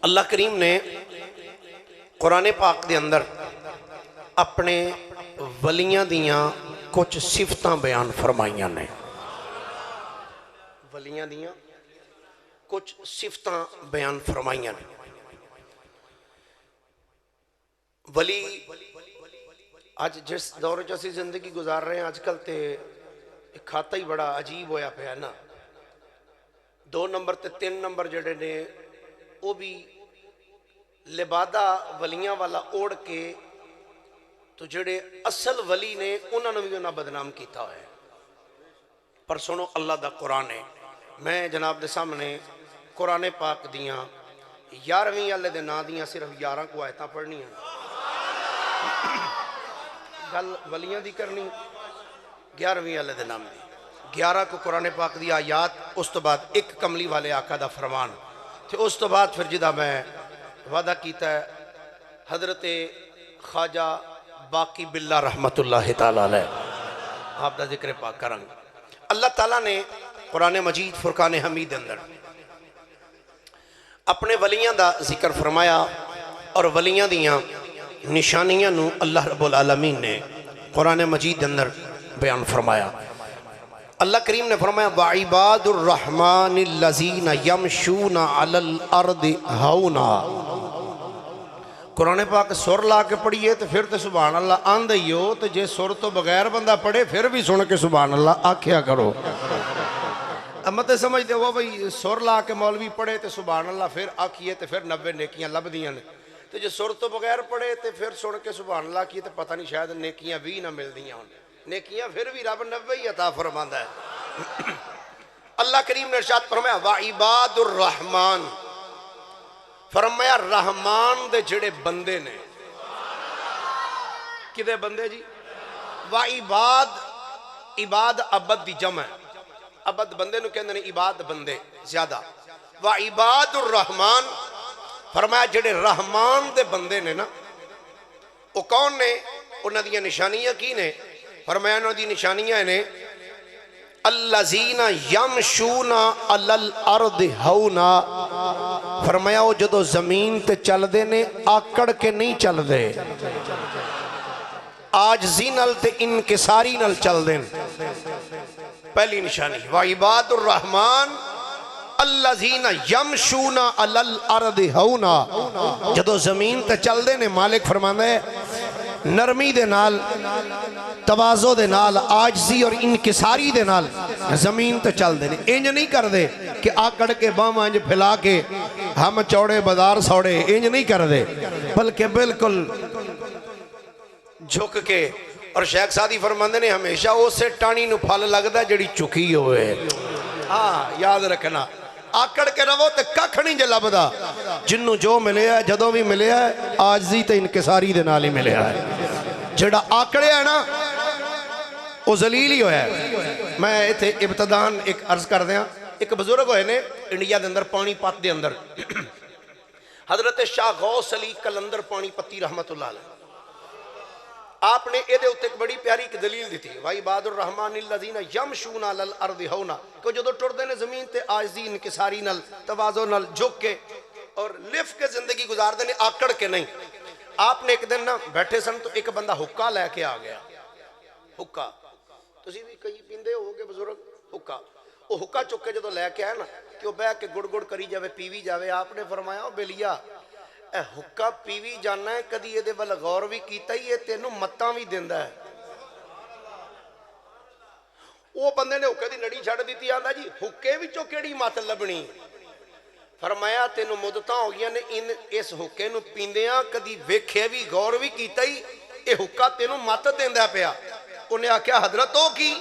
اللہ کریم نے قرآن پاک دے اندر اپنے ولیاں دیاں کچھ صفتاں بیان فرمائیاں نے. ولیاں دیاں کچھ صفتاں بیان فرمائیاں نے. ولی آج جس دور چ زندگی گزار رہے ہیں آج کل تے ایک کھاتا ہی بڑا عجیب ہویا پیا نا. 2 نمبر تے 3 نمبر جڑے نے وہ بھی لبادہ ولیاں والا اوڑ کے تو جڑے اصل ولی نے انہوں نے بھی انہاں بدنام کیتا ہے. پر سنو اللہ دا قرآن ہے. میں جناب دے سامنے قرآن پاک دیاں 11ویں والے دے نا دیاں صرف 11 کو آیتاں پڑھنی ہیں. گل ولیاں دی کرنی 11ویں والے دے نام دی 11 کو قرآن پاک دی آیات, اس تو بعد ایک کملی والے آقا دا فرمان, تے اس تو بعد پھر جدا میں وعدہ کیتا ہے حضرت خواجہ باقی باللہ رحمت اللہ تعالیٰ علیہ آپ دا ذکر پاک کرنگ. اللہ تعالیٰ نے قرآن مجید فرقان حمید اندر اپنے ولیاں دا ذکر فرمایا اور ولیاں دیاں نشانیاں نو اللہ رب العالمین نے قرآن مجید اندر بیان فرمایا. اللہ کریم نے فرمایا وَعِبَادُ الرَّحْمَنِ الَّذِينَ يَمْشُونَ عَلَى الْأَرْضِ هَوْنًا. قرآن پاک سر لا کے پڑھیے تو پھر تو سبحان اللہ آندھ ہی ہو, تو جے سر تو بغیر بندہ پڑھے پھر بھی سن کے سبحان اللہ آکھیا کرو. امت سمجھتے ہو بھئی سر لا کے مولوی پڑھے تو سبحان اللہ پھر آکھیے تو پھر 90 نیکیاں لب دیاں نے, تو جے سر تو بغیر پڑھے تو پھر سن کے سبحان اللہ کیے تو پتہ نہیں شاید نیکیاں بھی نہ مل دیاں ہوں. نیکیاں پھر بھی رب 90 ہی عطا فرماندہ ہے. اللہ کریم نے ارشاد فرمایا وَعِبَادُ الرَّحْمَنِ, فرمایا رحمان دے جڑے بندے نے. کدے بندے جی؟ وَعِبَاد, عباد عبد دی جمع ہے. عبد بندے نو کہندے نے, عباد بندے زیادہ. وَعِبَادُ الرَّحْمَنِ, فرمایا جڑے رحمان دے بندے نے نا وہ کون نے, انہاں دی نشانیاں کی نے؟ فرمایا انہاں دی نشانیاں نے الذین یمشون علی الارض ہونا. فرمایا وہ جدو زمین تے چل دے نے آکڑ کے نہیں چل دے, عاجزی نال تے انکساری نال چل دے. پہلی نشانی وعباد الرحمن الذین یمشون علی الارض ہونا. جدو زمین تے چل دے نے مالک فرماندہ ہے نرمی دے نال, تواضع دے نال, عاجزی اور انکساری دے نال زمین تے چل دے نے. انج نہیں کر دے کہ آکڑ کے بام انج پھیلا کے ہم چوڑے بازار سوڑے, انج نہیں کر دے, بلکہ بالکل جھک کے. اور شیخ سادی فرماندے نے ہمیشہ اسے ٹانی نو پھل لگدا جڑی چکی ہوئے. ہاں یاد رکھنا, آکڑ کے رہو تے ککھ نہیں جے لبدا. جنوں جو ملے ہے جدوں بھی ملے ہے عاجزی تے انکساری دے نال ہی ملے ہے. جڑا آکڑے ہے نا وہ ذلیل ہی ہویا ہے. میں ایتھے ابتدان ایک عرض کر دیاں, ایک بزرگ ہوئے نے انڈیا دے اندر پانی پات دے اندر, حضرت شاہ غوث علی کلندر پانی پتی رحمت اللہ علیہ. آپ نے اے دے ہوتے ایک بڑی پیاری ایک دلیل دی تھی وَعِبَادُ الرَّحْمَنِ الَّذِينَ يَمْشُونَ عَلَى الْأَرْضِ هَوْنًا, کہ جدو ٹر دے نے زمین تے عاجزی انکساری نال, تواضع نال, جھک کے اور لف کے زندگی گزار دے نے, آکڑ کے نہیں. آپ نے ایک دن نا بیٹھے سن تو ایک بندہ حکا لے کے آ گیا. حکا تسی بھی کئی پیندے ہو گے بزرگ حکا. وہ حکا چک کے جدو لے کے آئے نا کہ وہ بے کے گڑ گڑ کری جاوے پیوی جاوے. آپ نے فرمایا او بلیا اے حکا پیوی جانا ہے کدی یہ دے ول غور بھی کیتا ہی, یہ تینوں متاں بھی دیندہ ہے. وہ بندے نے حکے دی نڑی چھڑ دیتی, آندہ جی حکے وچوں کیڑی مت لبنی. فرمایا تینوں مدتاں ہو گیا نے اس حکے نو پیندیاں کدی ویکھے بھی غور بھی کیتا ہی, اے حکا تینوں مت دیندہ پیا. انہیں آکھیا حضرت ہو کی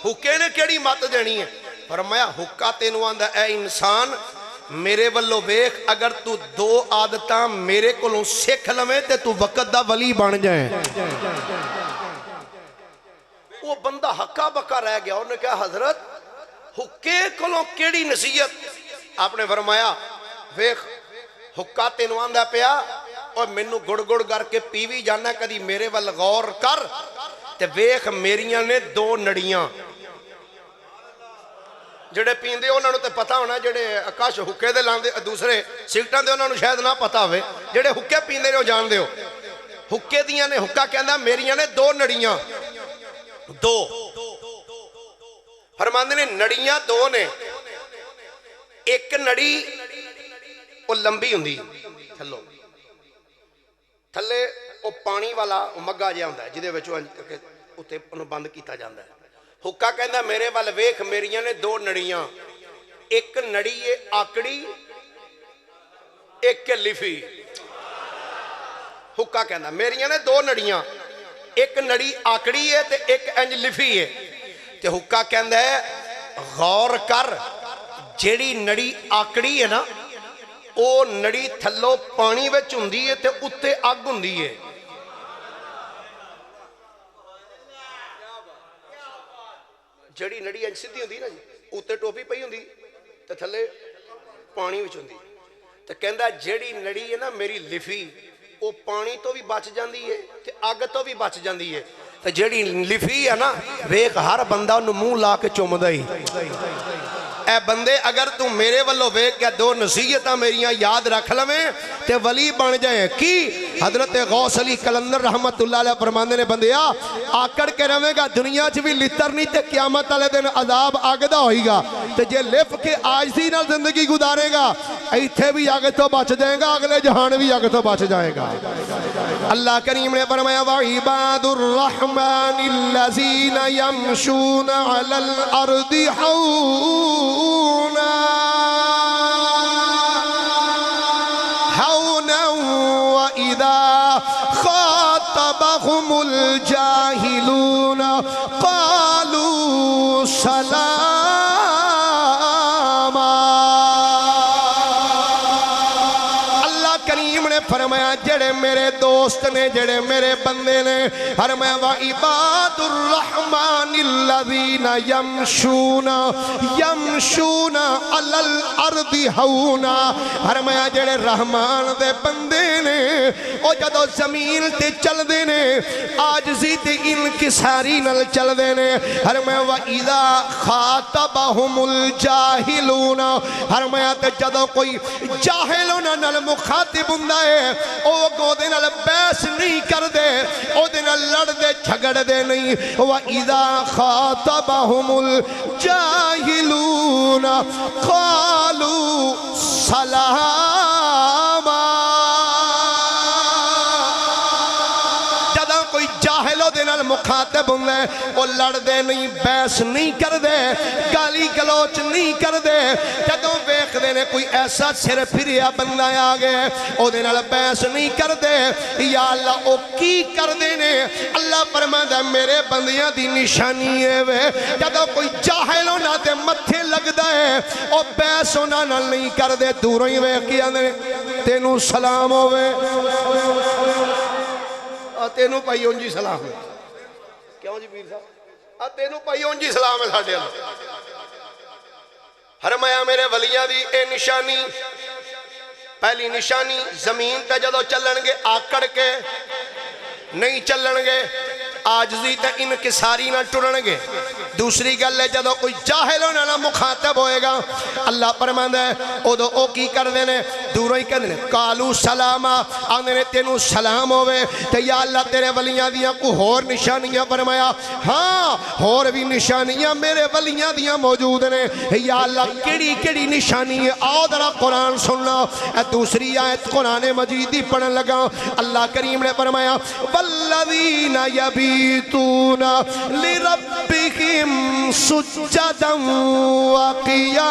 حکے نے کیڑی مت دینی ہے؟ فرمایا حکا تینوں آندہ اے انسان میرے والو ویخ, اگر تو 2 عادتاں میرے کولوں سکھ لویں تے تو وقت دا ولی بن جائیں. وہ بندہ حکا بکا رہ گیا. انہوں نے کہا حضرت حکے کولوں کیڑی نصیحت؟ آپ نے فرمایا ویخ حکا تینوں آندہ پیا اور مینوں گڑ گڑ کر کے پیوی جانا, کدی میرے وال غور کر تے ویخ میریاں نے 2 نڑیاں. جڑے پیندے انہوں نے تے پتہ ہونا، جڑے اکاش حکے دے لاندے دوسرے سگٹاں دے انہوں نے شاید نہ پتہ ہوئے، جڑے حکے پیندے نے جان دے ہو حکے دیاں نے، حکا کہندہ میریاں نے دو نڑیاں، دو فرماندے نے نڑیاں دو نے، ایک نڑی وہ لمبی ہوندی تھلو تھلے وہ پانی والا مگا جہا ہوندا ہے جدے وچ اوتے انہوں بند کیتا جاندا ہے۔ حکا کہندا میرے وال ویکھ میریاں نے دو نڑیاں، ایک نڑی ہے آکڑی ایک لفی۔ حکا کہندا میریاں نے دو نڑیاں، ایک نڑی آکڑی ہے تے ایک انج لفی ہے۔ تے حکا کہندا ہے غور کر، جیڑی نڑی آکڑی ہے نا او نڑی تھلو پانی وچ ہوندی ہے تے اُتے اگ ہوندی ہے۔ جڑی نڑی انج سیدھی ہوندی نا جی اُتے ٹوپی پئی ہوندی تے تھلے پانی وچ ہوندی، تے کہندا جڑی نڑی ہے نا میری لفی او پانی تو بھی بچ جاندی ہے تے اگ تو بھی بچ جاندی ہے، تے جڑی لفی ہے نا ویکھ ہر بندہ انہوں منہ لا کے چومدا ہی۔ اے بندے اگر تو میرے والو ویکھ کے دو نصیحتاں میریاں یاد رکھ لویں تے ولی بن جائیں۔ کی حضرت غوث علی قلندر رحمت اللہ علیہ فرماندے نے بندیا آکڑ کے رہے گا دنیا چ بھی لتر نہیں تے قیامت والے دن عذاب اگ دا ہوئے گا، تے جے لف کے عاجزی نال زندگی گزارے گا ایتھے بھی اگ تو بچ جائے گا، اگلے جہان بھی اگ تو بچ جائے گا۔ اللہ کریم نے فرمایا وَعِبَادُ الرَّحْمَنِ الَّذِينَ يَمْشُونَ عَلَى الْأَرْضِ هَوْنًا وَإِذَا خَاطَبَهُمُ الْجَاهِلُونَ قَالُوا سَلَامًا۔ اللہ کریم نے فرمایا جڑے میرے دوست نے، جڑے میرے بندے نے، فرمایا وَعِبَادُ الرَّحْمَنِ الَّذِينَ يَمْشُونَ عَلَى الْأَرْضِ هَوْنًا، فرمایا جڑے رحمان دے بندے نے او جدو زمین تے چل دے نے عاجزی تے انکساری نل چل دے نے، فرمایا وَإِذَا خَاطَبَهُمُ الْجَاهِلُونَ، فرمایا تے جدو کوئی جاہلوں نال مخاطب ہوندا ہے او گودے نال بحث نہیں کر دے، او دے نال لڑ دے جھگڑ دے نہیں۔ وَإِذَا خَاطَبَهُمُ الْجَاهِلُونَ قَالُوا سَلَامًا۔ جدہ کوئی جاہلوں دے نال مخاطب ہوندے او لڑ دے نہیں، بحث نہیں کر دے، گالی گلوچ نہیں کر دے۔ جدوں ویکھ دے نے کوئی ایسا سر پھریا بندہ آگے او دے نال بحث نہیں کر دے۔ یا اللہ او کی کر دے نے؟ اللہ فرماتا ہے میرے بندیاں دی نشانی ہے وے جدوں کوئی جاہل ہونا تے متھے لگ دا ہے او بحث ہونا نال نہیں کر دے، دوروں ہی ویکھ کے آندے تینوں سلام ہوئے، تینوں پائی اونجی سلام ہے۔ کیوں جی پیر صاحب تینوں پائی اونجی سلام ہے ساڈے اللہ۔ فرمایا میرے ولیاں دی اے نشانی، پہلی نشانی زمین تے جدو چلن گے آکڑ کے نہیں چلن گے، عاجزی تے انکساری نہ ٹرن گے۔ دوسری گل ہے جدو کوئی جاہل ہونا نہ مخاطب ہوئے گا اللہ فرماندا ہے ادو او کی کر دینے دوروں ہی کہندے نے قالو سلاما، آندے نے تینوں سلام ہوئے۔ تے یا اللہ تیرے ولیاں دیاں کو ہور نشانیاں فرمایا، ہاں ہور بھی نشانیاں میرے ولیاں دیاں موجود نے۔ یا اللہ کیڑی کیڑی نشانی ہے آؤ ذرا قرآن سننا۔ دوسری آیت قرآن مجید دی پڑھن لگا، اللہ کریم نے فرمایا والذین یبیتون لربہم سجدا وقیاما،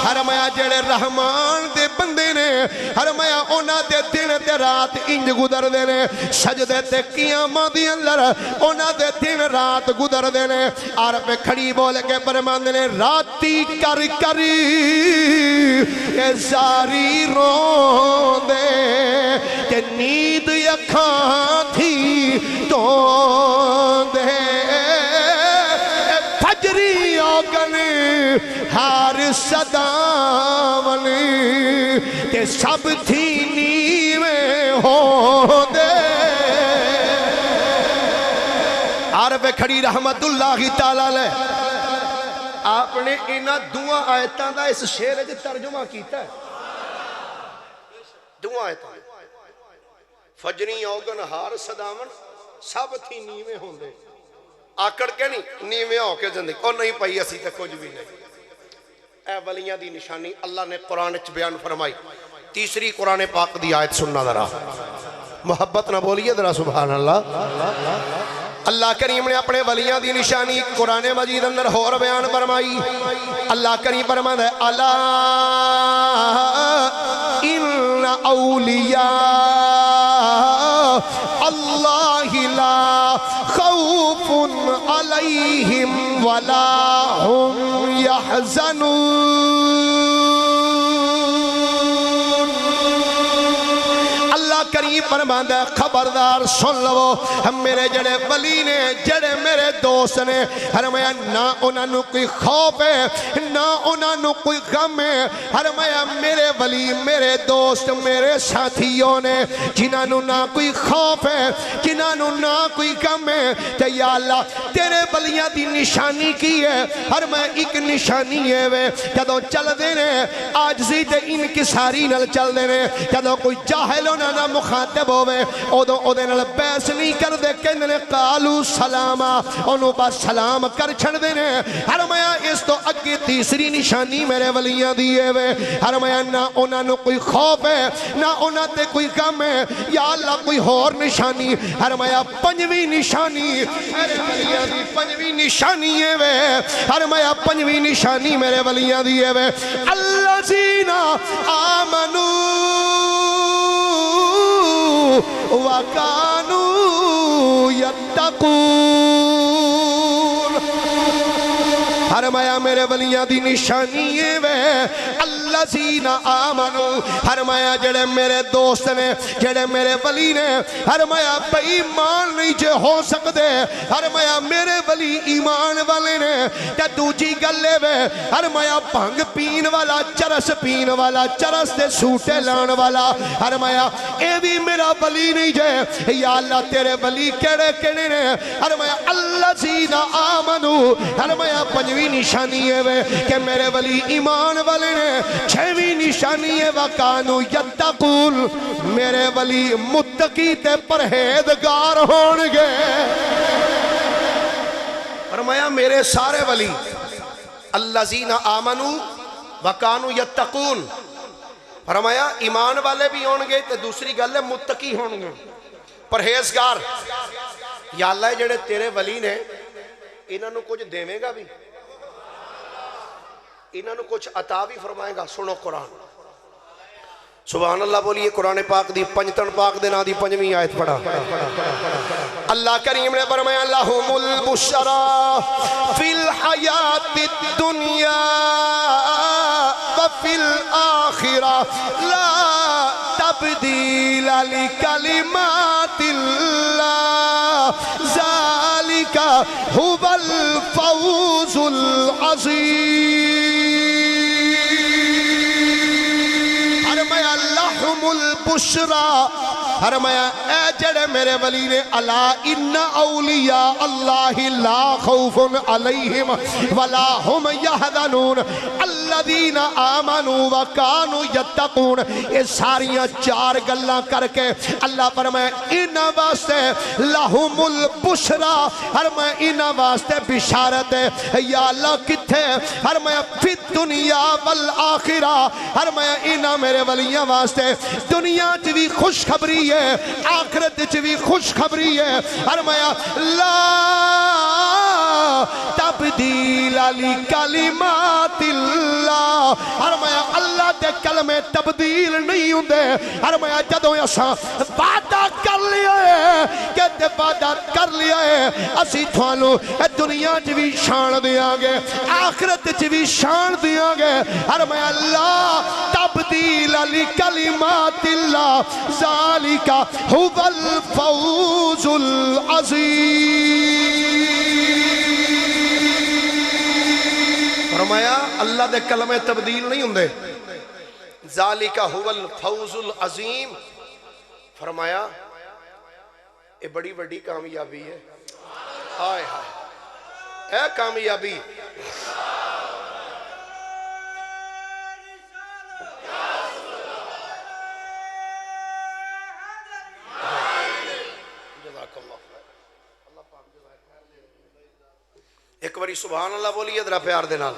فرمایا جڑے رحمان دے بندے نے، فرمایا اونا دے دن تے رات انج گزر دے نے، سجدے تے قیامہ دی اندر اونا دے دن رات گزر دے نے۔ عرب کھڑی بول کے فرماندے نے راتی کر کری اے زاری رون دے تے نیند اکھاں تھی تو دے، فجری اوگن ہار صداون تے سب تھی نیویں ہو دے۔ عرب پہ کھڑی رحمت اللہ تعالی علیہ آپ نے انہاں دعا آیتاں دا اس شعر وچ ترجمہ کیتا ہے دعا آیتاں فجری اوگن ہار صداون سب تھی نیویں ہوندے آکڑ کے نہیں نیویں ہو کے زندگی اور نہیں پائی اسی تے کچھ بھی نہیں اے ولیاں دی نشانی اللہ نے قرآن وچ بیان فرمائی تیسری قرآن پاک دی آیت سننا ذرا محبت نہ بولیے ذرا سبحان اللہ اللہ کریم نے اپنے ولیاں دی نشانی قرآن مجید اندر اور بیان فرمائی اللہ کریم فرماتا ہے الا ان اولیاء اللہ لا خوف علیہم ولا هم يحزنون اللہ کریم فرماتا ہے خبردار سن لو ہم میرے جڑے ولی نے جڑے میرے دوست نے فرمایا نہ انہاں نو کوئی خوف ہے نہ انہاں نو کوئی غم ہے فرمایا میرے ولی میرے دوست میرے ساتھیوں نے جنہاں نو نہ کوئی خوف ہے جنہاں نو نہ کوئی غم ہے تے یا اللہ تیرے ولیاں دی نشانی کی ہے فرمایا ایک نشانی ہے وے جدوں چل دے نے عاجزی تے انکساری نال چل دے نے جدوں کوئی جاہل انہاں دا مخاطب ہوئے او دے نال بحث نہیں کر دے کہندے نے قالو سلاما انہوں بس سلام کر چھڑ دے نے فرمایا اس تو اگے تیسری نشانی میرے ولیاں دیئے وے فرمایا نہ انہاں نو کوئی خوف ہے نہ انہاں تے کوئی غم ہے یا اللہ کوئی اور نشانی فرمایا پنجویں نشانی میرے ولیاں دی پنجویں نشانی ہے وے فرمایا پنجویں نشانی میرے ولیاں دیئے وے الذین آمنوا وَكَانُوا يَتَّقُونَ فرمایا میرے ولیاں دی نشانی ہے وے الذین آمنوا فرمایا جڑے میرے دوست نے جڑے میرے ولی نے فرمایا بے ایمان نہیں جے ہو سکدے فرمایا میرے ولی ایمان والے نے تے دوجی گلے وے فرمایا بھنگ پین والا چرس پین والا چرس دے سوٹے لان والا فرمایا اے بھی میرا ولی نہیں جے یا اللہ تیرے ولی کیڑے کیڑے نے فرمایا الذین آمنوا فرمایا پنجویں نشانی ہے وے کہ میرے ولی ایمان والے نے چھویں نشانی ہے وَكَانُوا يَتَّقُونَ میرے ولی متقی تے پرہیزگار ہونگے فرمایا میرے سارے ولی الذین آمنوا وَكَانُوا يَتَّقُونَ فرمایا ایمان والے بھی ہونگے تے دوسری گل ہے متقی ہونگے پرہیزگار یا اللہ جڑے تیرے ولی نے انہاں نو کچھ دیویں گا بھی انہاں نو کچھ عطا بھی فرمائے گا سنو قرآن سبحان اللہ بولیے قرآن پاک دی پنجتن پاک دے نا دی پنجویں آیت پڑھا اللہ کریم نے فرمایا لہم البشرا فی الحیات الدنیا وفی الآخرہ لا تبدیل لکلمات اللہ ذالک هو الفوز العظیم فرمایا لہم البشرا فرمایا اے جڑے میرے ولی نے الا ان اولیاء اللہ لا خوف علیہم ولا هم يحزنون الذین آمنوا وکانوا یتقون یہ ساریاں چار گلاں کر کے اللہ فرمایا انہاں واسطے لہم البشرا فرمایا انہاں واسطے بشارت ہے یا اللہ کتھے فرمایا فی الدنیا والآخرہ فرمایا انہاں میرے ولیاں واسطے دنیا چ بھی خوشخبری ہے آخرت چ بھی خوشخبری ہے فرمایا لا تبدیل لکلمات اللہ فرمایا اللہ دے کلمے تبدیل نہیں ہوندے فرمایا جدوں اساں وعدہ کر لیا ہے کہ وعدہ کر لیا ہے اسی تھانوں دنیا چ بھی شان دیاں گے آخرت چ بھی شان دیاں گے فرمایا لا تبدیل لکلمات اللہ ذالک هو الفوز العظیم فرمایا اللہ دے کلمے تبدیل نہیں ہوندے ذالک هو الفوز العظیم فرمایا یہ بڑی بڑی کامیابی ہے ہائے ہائے، اے کامیابی ایک باری سبحان اللہ بولیے ذرا پیار دے نال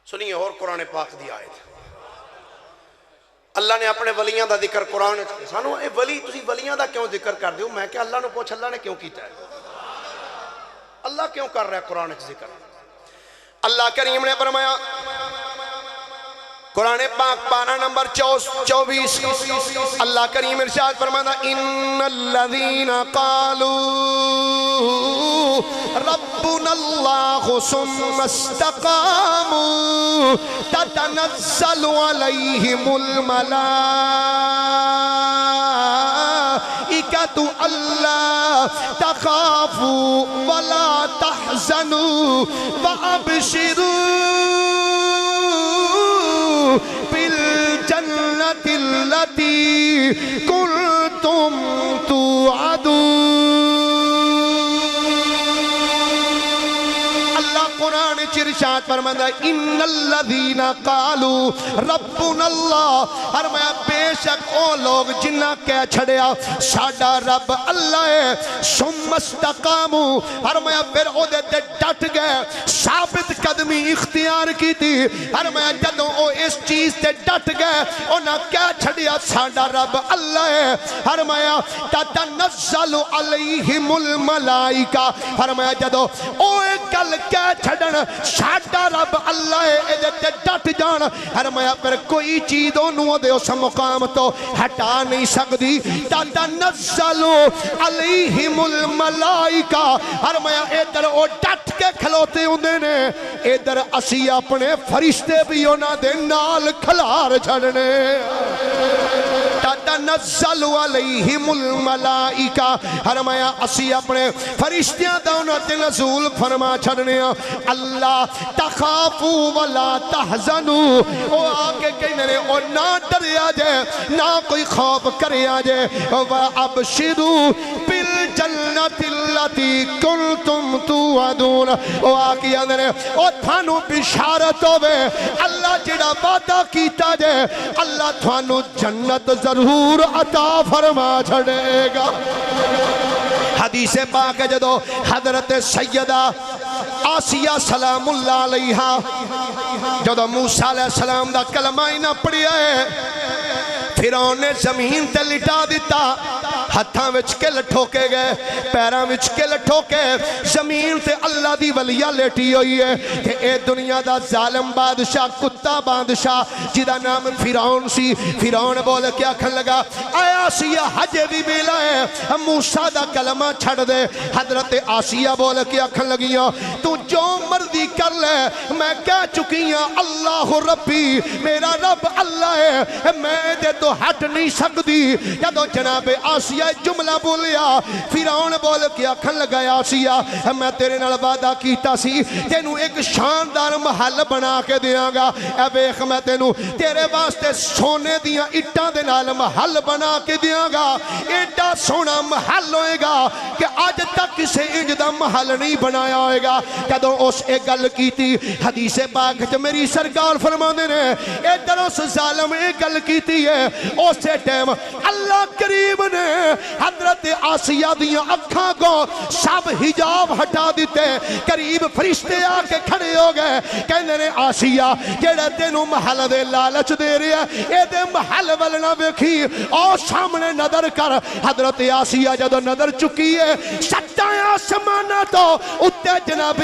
سنیے اور قرآن پاک دی آیت اللہ نے اپنے ولیاں دا ذکر قرآن سانو اے ولی تسی ولیاں دا کیوں ذکر کر دیو میں کہ اللہ نے پوچھ اللہ نے کیوں کیتا ہے اللہ کیوں کر رہا ہے قرآن ذکر اللہ کریم نے فرمایا قرآن پاک پارہ نمبر 24 اللہ کریم ارشاد فرماتا ان الذین قالوا ربنا اللہ ثم استقاموا تتنزل علیہم الملائکۃ الا تخافوا ولا تحزنوا وابشروا بالجنة التي كنتم توعدون اللہ قرآن ارشاد فرماتا ہے ان الذین قالوا ربنا اللہ فرمایا بے شک او لوگ جنہ کہہ چھڑیا ساڈا رب اللہ ہے ثم استقاموا فرمایا پھر او دے تے ڈٹ گئے ثابت قدمی اختیار کی تھی فرمایا جدوں او اس چیز تے ڈٹ گئے انہاں کہہ چھڑیا ساڈا رب اللہ ہے فرمایا تتنزل علیہم الملائکہ فرمایا جدوں او ایک گل کہہ چھڑن ساڈا رب اللہ ہے ادھر تے ڈٹ جان فرمایا پھر کوئی چیز انہوں دے اس مقام تو ہٹا نہیں سکتی تتنزل علیہم الملائکہ فرمایا ادھر او ڈٹ کے کھلوتے ہوندے نے ادھر اسی اپنے فرشتے بھی انہاں دے نال کھلار چھڑنے تتنزل علیہم الملائکہ فرمایا اسی اپنے فرشتیاں دا انہاں تے نزول فرما چھڑنے اللہ تخافوا ولا تحزنوا او آگے کہنے نے او نہ ڈریا جائے نہ کوئی خوف کریا جائے وابشروا بالجنۃ التی کنتم توعدون او آگے اندر او تھانو بشارت ہوئے اللہ جڑا وعدہ کیتا جائے اللہ تھانو جنت ضرور عطا فرما چھڑے گا حدیث پاک جدو حضرت سیدہ آسیہ سلام اللہ علیہ جدو موسیٰ علیہ السلام دا کلمہ ہی نہ پڑیا ہے فرعون نے زمین تے لٹا دیتا ہتھاں وچ کے لٹھوکے گئے پیراں وچ کے لٹھوکے زمین تے اللہ دی ولیہ لیٹی ہوئی ہے کہ اے دنیا دا ظالم بادشاہ کتا بادشاہ جدا نام فرعون سی فرعون بول کے آکھن لگا اے آسیہ حجے بھی بیلا ہے موسیٰ دا کلمہ چھڑ دے حضرت آسیہ بول کے آکھن لگیاں تو جو مرضی کر لے میں کہہ چکیاں اللہ ربی میرا رب اللہ ہے میں دے تو ہٹ نہیں سکتی جدو جناب آسیہ جملہ بولیا فرعون بول کے آکھن لگا آسیہ میں تیرے نال وعدہ کیتا سی تینوں ایک شاندار محل بنا کے دیاں گا اے بیخ میں تینوں تیرے واسطے سونے دیاں اٹھاں دے نال محل بنا کے دیاں گا ایڈا سونا محل ہوئے گا کہ آج تک کسے انج دا محل نہیں بنایا ہوئے گا جدو اس ایک گل کیتی حدیث پاک جو میری سرکار فرما دے نے ادھر اس ظالم ایک گل کیتی ہے اسے ٹائم اللہ کریم نے حضرت آسیہ دیاں اکھاں کو سب حجاب ہٹا دیتے قریب فرشتے آکے کھڑے ہو گئے کہنے نے آسیہ جیڑے تینوں محل دے لالچ دے رہے ہیں اے دے محل ولنا بیکھی اور سامنے نظر کر حضرت آسیہ جدو نظر چکی ہے سچائیں آسمانہ تو اتے جناب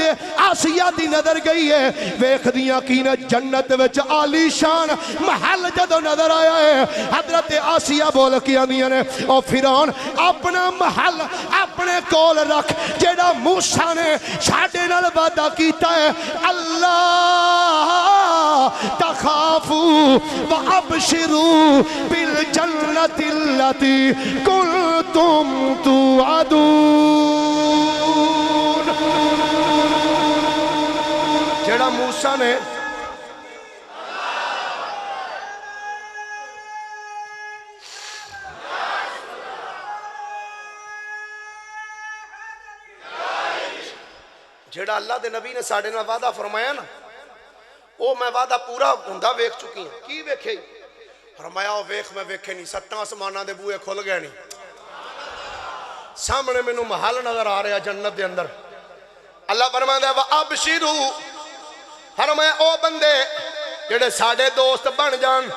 آسیہ دی نظر گئی ہے ویکھ دیاں کینے جنت وچ عالی شان محل جدو نظر آیا ہے حضرت آسیہ بول کیا دیا نے اور فرعون اپنا محل اپنے کول رکھ جیڑا موسیٰ نے ساڈے نال وعدہ کیتا ہے اللہ تخافوا وابشروا بالجنۃ التی کنتم توعدون جیڑا موسیٰ نے جڑا اللہ دے نبی نے ساڑھے نہ وعدہ فرمایا نا او میں وعدہ پورا ہوندا ویکھ چکی ہیں کی ویکھے فرمایا او ویکھ میں ویکھے نہیں ستاں آسماناں دے بوئے کھل گئے نہیں سامنے مینوں محل نظر آ رہا جنت دے اندر اللہ فرماتا ہے وَأَبْشِرُوا فرمایا او بندے جڑے ساڑھے دوست بن جان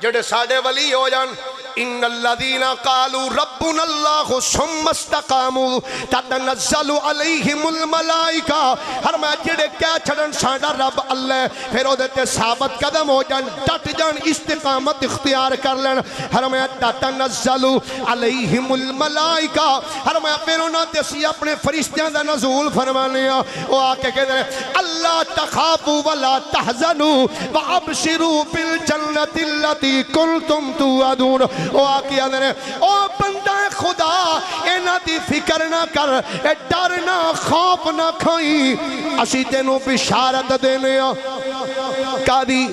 جڑے ساڑھے ولی ہو جان ان الذین قالوا ربنا اللہ ثم استقاموا تتنزل علیہم الملائکہ فرمایا جڑے کہہ چھڑن ساڈا رب اللہ پھر او دے ثابت قدم ہو جان ڈٹ جان استقامت اختیار کر لین فرمایا تتنزل علیہم الملائکہ فرمایا پھر انہاں تے اسی اپنے فرشتیاں دا نزول فرمانے او آ کے کہتے ہیں اللہ تخافوا ولا تحزنوا وابشروا بالجنۃ التي کنتم توعدون او آکی آدھنے او بندہ خدا اینا دی فکر نہ کر اے ڈر نہ خوف نہ کھائی اسی تینوں بشارت دینے کادی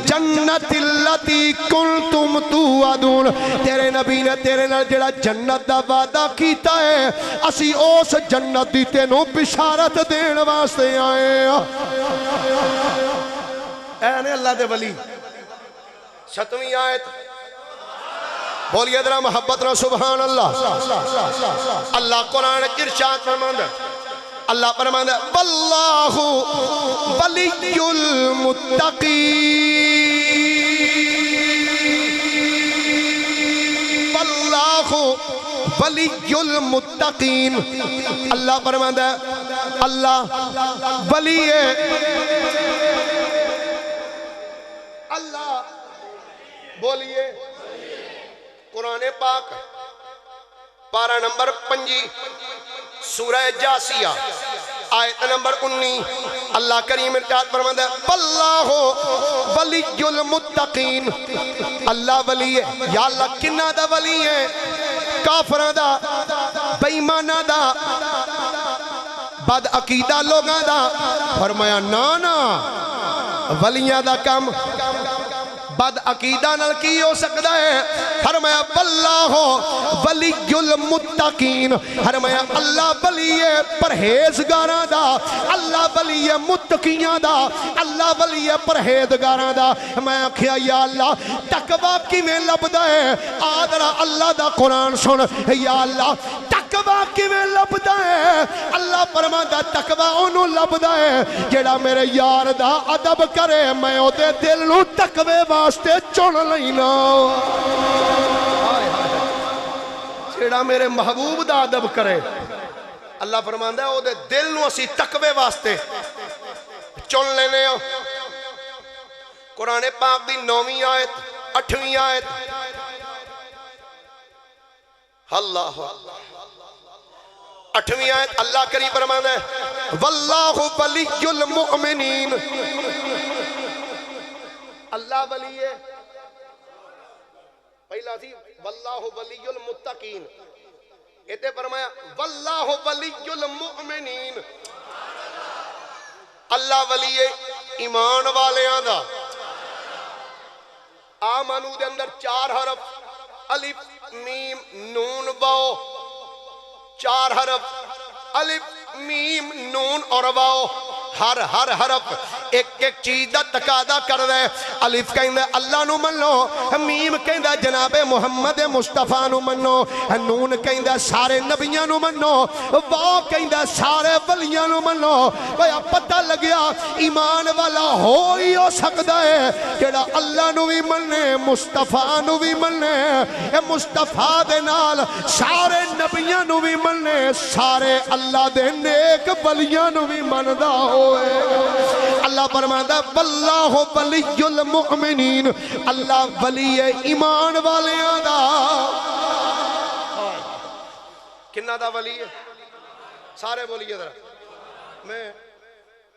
جنت اللتی کنتم توعدون تیرے نبی نے تیرے نال جڑا جنت دا وعدہ کیتا ہے اسی اس جنت دی تینوں بشارت دین واسطے آئے اے نے اللہ دے ولی ستویں آیت بولیے ذرا محبت نہ سبحان اللہ اللہ قرآن ارشاد فرماندا اللہ فرماندا واللہ ولی المتقین واللہ ولی المتقین اللہ فرماندا اللہ ولی اللہ بولیے قرآن پاک پارہ نمبر 5 سورہ جاسیہ آیت نمبر 19 اللہ کریم ارشاد فرماتا ہے واللہ ولی المتقین اللہ ولی ہے یا اللہ کنہ دا ولی ہے کافرہ دا بیمانہ دا بد عقیدہ لوگاں دا فرمایا نانا ولیاں دا کم بد عقیدہ نال کی ہو سکتا ہے فرمایا واللہ ولی المتقین فرمایا اللہ ولی پرہیزگاراں دا اللہ ولی متقیاں دا اللہ ولی پرہیزگاراں دا میں آکھیا یا اللہ تقوی کیویں لبدا ہے آدھرا اللہ دا قرآن سن یا اللہ تقوی کیویں لبدا ہے اللہ فرماتا تقوی اونوں لبدا ہے جڑا میرے یار دا ادب کرے میں او دے دل نوں تقوی واسطے چن لینا جڑا میرے محبوب دا ادب کرے اللہ فرماندا ہے او دے دل نوں اسی تقوی واسطے چن لینے قرآن پاک دی 9ویں آیت 8ویں آیت اللہ 8ویں آیت اللہ کریم فرماتا ہے واللہ ولی المؤمنین اللہ ولی ہے پہلا تھی واللہ ولی المتقین ایتے فرمایا واللہ ولی المؤمنین اللہ ولی ہے ایمان والیاں دا آمنو دے اندر 4 حرف الف میم نون واو 4 حرف الف میم نون اور واو ہر حرف ایک ایک چیز دا تقاضا کر دے الف کہندا اللہ نو منو میم کہندا جناب محمد مصطفیٰ نو منو نون کہندا سارے نبیاں نو منو واو کہندا سارے ولیاں نو منو بھیا پتہ لگیا ایمان والا ہو ہی ہو سکدا ہے جڑا اللہ نو بھی مننے مصطفیٰ نو بھی مننے اے مصطفیٰ دے نال سارے نبیاں نو بھی مننے سارے اللہ دے نیک ولیاں نو بھی مندا ہوئے اللہ فرماتا ہے واللہ ولی المؤمنین اللہ ولی ایمان والیاں دا کنہ دا ولی ہے سارے بولیے ذرا میں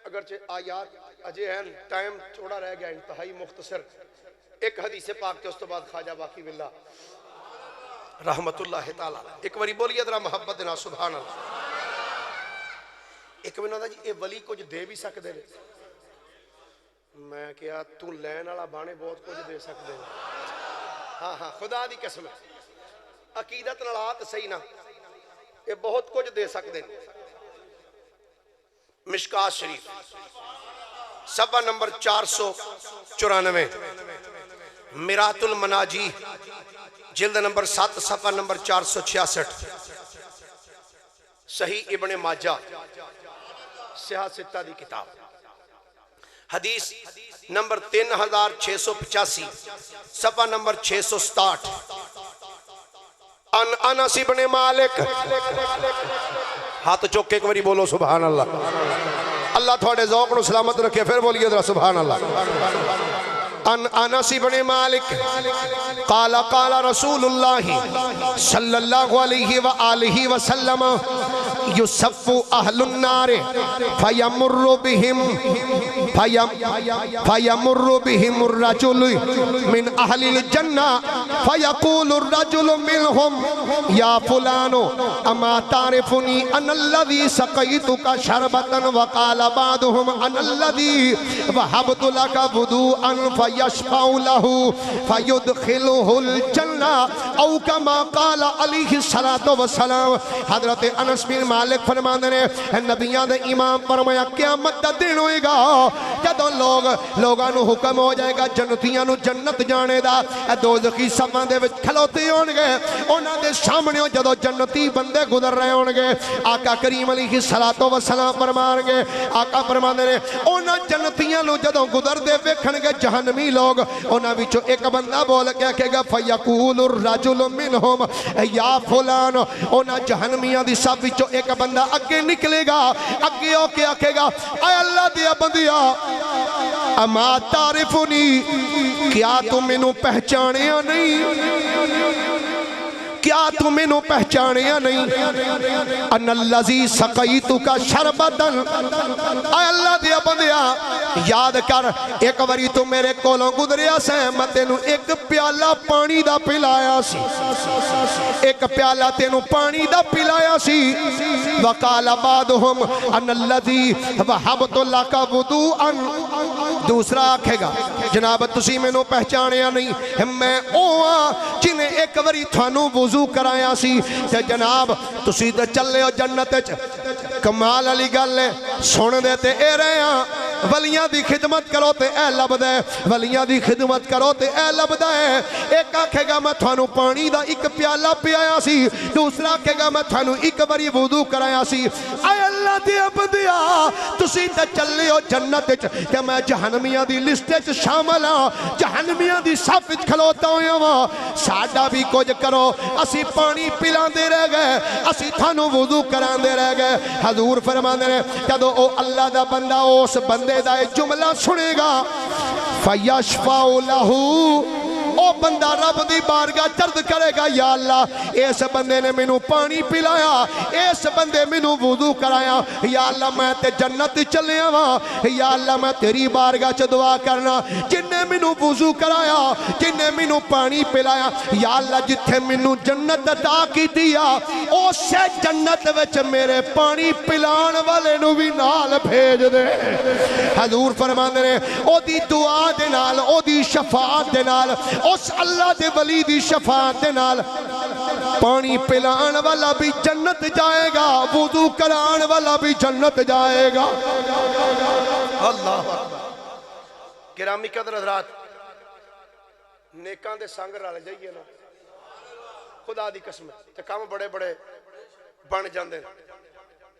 اگرچہ آیات اجے ہیں ٹائم تھوڑا رہ گیا انتہائی مختصر ایک حدیث پاک کے اس تو بعد خواجہ باقی باللہ رحمت اللہ تعالی ایک باری بولیے ذرا محبت دینا سبحان اللہ ایک منہ دا جی اے ولی کچھ دے بھی سکتے ہیں میں کیا تو لین والا بانے بہت کچھ دے سکتے ہیں ہاں خدا دی قسم ہے عقیدت نالات صحیح نہ یہ بہت کچھ دے سکتے ہیں مشکات شریف صفحہ نمبر 494، مرات المناجی جلد نمبر 7 صفحہ نمبر 466، صحیح ابن ماجہ صحیح ستہ دی کتاب، حدیث نمبر 3685 صفحہ نمبر 667، انس بن مالک، ہاتھ چوک کے ایک باری بولو سبحان اللہ، اللہ تھوڑے ذوق نو سلامت رکھے، پھر بولیے ذرا سبحان اللہ۔ انس بن مالک قال قال رسول اللہ صلی اللہ علیہ وآلہ وسلم یصف اہل النار فیمر بهم الرجل من اہل الجنہ فیقول الرجل منهم یا فلان اما تعرفنی ان الذی سقیتک شربتا وقال بعضهم ان الذی وهبت لك وضوءا فیشفع له فیدخله الجنہ او کما قال علیہ السلام۔ حضرت انس بن مالک فرماندے نے نبیان دے امام فرمایا قیامت دا دن ہوئے گا جدو لوگاں نو حکم ہو جائے گا جنتیاں نو جنت جانے دا، دوزخی صفاں دے وچ کھلوتے ہون گے، انہاں دے سامنے جدو جنتی بندے گزر رہے ہون گے، آقا کریم علیہ السلام فرمان گے، آقا فرماندے نے انہاں جنتیاں نو جدو گزر دے ویکھن گے جہنمی لوگ، انہاں وچوں ایک بندہ بول کے کہے گا فیقول الرجل منهم یا فلان، انہاں جہنمیاں دی صف وچوں ایک بندہ اگے نکلے گا، اگے ہو کے آکھے گا اے اللہ دیا بندیا اما تعرفنی، کیا تم مینوں پہچانیا نہیں، کیا تم مینوں پہچانیا نہیں، ان الذی سقیتک شربتا، اے اللہ دیا بندیا یاد کر ایک واری تو میرے کولوں گزریا سے میں تینوں ایک پیالہ پانی دا پلایا سی، ایک پیالہ تینوں پانی دا پلایا سی، وقال بعضهم ان الذی وهبت لك وضوءا، دوسرا آکھے گا جناب تسی میں نو پہچانیا نہیں، میں اوہاں جنہیں ایک واری تھانوں وضو کرایا سی، تے جناب تسی تے چلے ہو جنت کمال علی گلے سن دیتے اے رہے ہیں ولیاں دی خدمت کرو تے اے لب دے، ولیاں دی خدمت کرو تے اے لب دے، ایک آکھے گا میں تھانوں پانی دا ایک پیالہ پیایا سی، دوسرا آکھے گا میں تھانوں ایک باری وضو کرایا سی، اے اللہ دی عبدیا تسی تے چلے ہو جنت کہ میں جہنمیاں دی لسٹے چ شامل ہاں، جہنمیاں دی صف وچ کھلوتا ہویا ہاں، ساڈا بھی کچھ کرو، اسی پانی پلان دے رہ گئے، اسی تھانوں وضو کران دے رہ گئے۔ حضور فرماندے نے جدو او اللہ دا بندہ اس بندے دا جملہ سنے گا فیشفع لہ، او بندہ رب دی بارگاہ چرد کرے گا یا اللہ اس بندے نے مینوں پانی پلایا، اس بندے مینوں وضو کرایا، یا اللہ میں تے جنت چلے آواں، یا اللہ میں تیری بارگاہ چ دعا کرنا جن نے مینوں وضو کرایا، جن نے مینوں پانی پلایا، یا اللہ جتھے مینوں جنت عطا کیتی آ اسے جنت وچ میرے پانی پلان والے نو بھی نال بھیج دے۔ حضور فرماندے نے او دی دعا دے نال، او دی شفاعت دے نال، اس اللہ دے ولی دی شفاعت دے نال پانی پلان والا بھی جنت جائے گا، وضو کران والا بھی جنت جائے گا۔ اللہ گرامی قدر حضرات، نیکاں دے سنگ رل جائیے نا خدا دی قسم تے کام بڑے بڑے بن جاندے۔